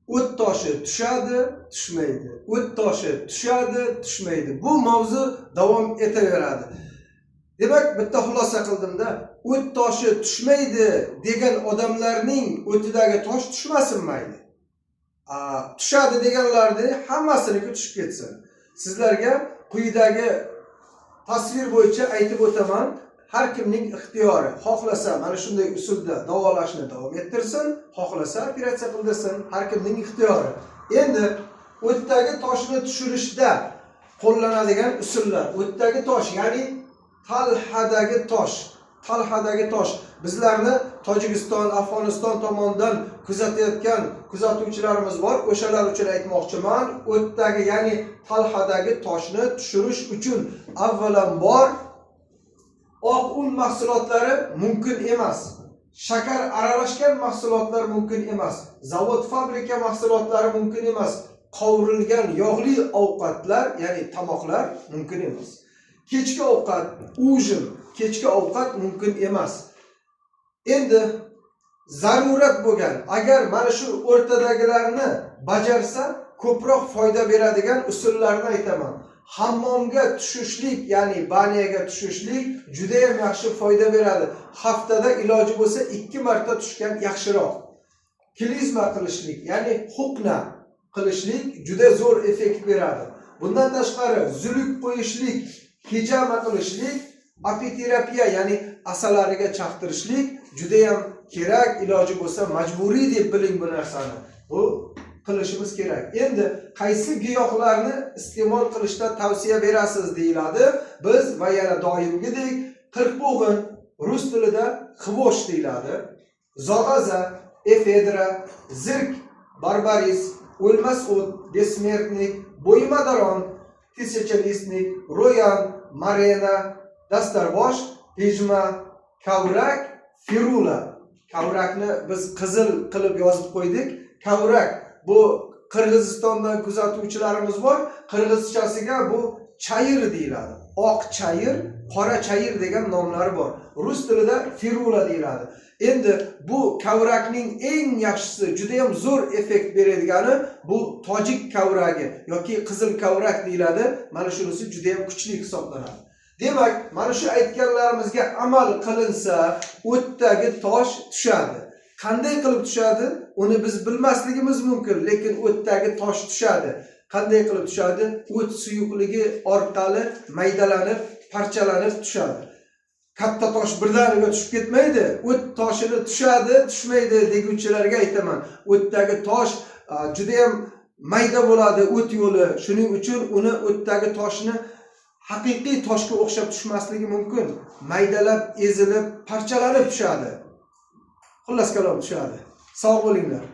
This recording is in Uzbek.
o't toshi tushadi, tushmaydi. O't toshi tushadi, tushmaydi. Bu mavzu davom etaveradi. Demak, bitta xulosa qildimda, o't toshi tushmaydi degan odamlarning o'tidagi tosh tushmasin mayli. Tushadi deganlarni hammasiniki tushib ketsin. Sizlarga quyidagi tasvir bo'yicha aytib o'taman. Har kimning ixtiyori. Xohlasa mana shunday usulda davolashni davom ettirsin, xohlasa operatsiya qildirsin, har kimning ixtiyori. Endi o'tdagi toshni tushirishda qo'llanadigan usullar. O'tdagi tosh, ya'ni talhadagi tosh. Bizlarni Tojikiston, Afg'oniston tomonidan kuzatayotgan kuzatuvchilarimiz bor. O'shalar uchun aytmoqchiman, o'tdagi, ya'ni talhadagi toshni tushirish uchun avvalambor oq un mahsulotlari mumkin emas. Shakar aralashgan mahsulotlar mumkin emas. Zavod, fabrika mahsulotlari mumkin emas. Qovurilgan yog'li ovqatlar, ya'ni tomoqlar mumkin emas. Kechki ovqat, ujin, kechki ovqat mumkin emas. Endi zarurat bo'lgan, agar mana shu o'rtadagilarni bajarsa, ko'proq foyda beradigan usullarni aytaman. Hammomga tushishlik, ya'ni banyaga tushishlik juda ham yaxshi foyda beradi. Haftada iloji bo'lsa 2 marta tushgan yaxshiroq. Klizma qilishlik, ya'ni huqna qilishlik juda zo'r effekt beradi. Bundan tashqari zuluk qo'yishlik, hijama qilishlik, apiterapiya, ya'ni asalariga chaqtirishlik juda ham kerak, iloji bo'lsa majburiy deb biling bu narsani. Bu qilishimiz kerak. Endi qaysi giyohlarni iste'mol qilishda tavsiya berasiz deyiladi. Biz va yana doimgidek qirqbog'in, rus tilida xvosh deyiladi. Zog'aza, efedra, zirk, barbaris, o'lmas o't, besmertnik, bo'ymadaron, tisechalistnik, ro'yan, marena, dastarbosh, pejma, kavrak, firula. Kavrakni biz qizil qilib yozib qo'ydik. Kavrak bu Qirg'izistondan kuzatuvchilarimiz bor. Qirg'izchasiga bu chayir deyiladi. Oq chayir, qora chayir degan nomlari bor. Rus tilida firula deyiladi. Endi bu kavrakning eng yaxshisi, juda ham zo'r effekt beredigani bu tojik kavragi yoki qizil kavrak deyiladi. Mana shunisi juda ham kuchli hisoblanadi. Demak, mana shu aytganlarimizga amal qilinsa, o'tdagi tosh tushadi. Qanday qilib tushadi? Uni biz bilmasligimiz mumkin, lekin o'tdagi tosh tushadi. Qanday qilib tushadi? O't suyuqligi orqali maydalanib, parchalanib tushadi. Katta tosh birdaniga tushib ketmaydi. O't toshini tushadi, tushmaydi deguvchilarga aytaman. O'tdagi tosh juda ham mayda bo'ladi, o't yo'li. Shuning uchun uni o'tdagi toshni haqiqiy toshga o'xshab tushmasligi mumkin. Maydalab, ezilib, parchalanib tushadi. Xullas kalom tushadi. Sog' bo'linglar.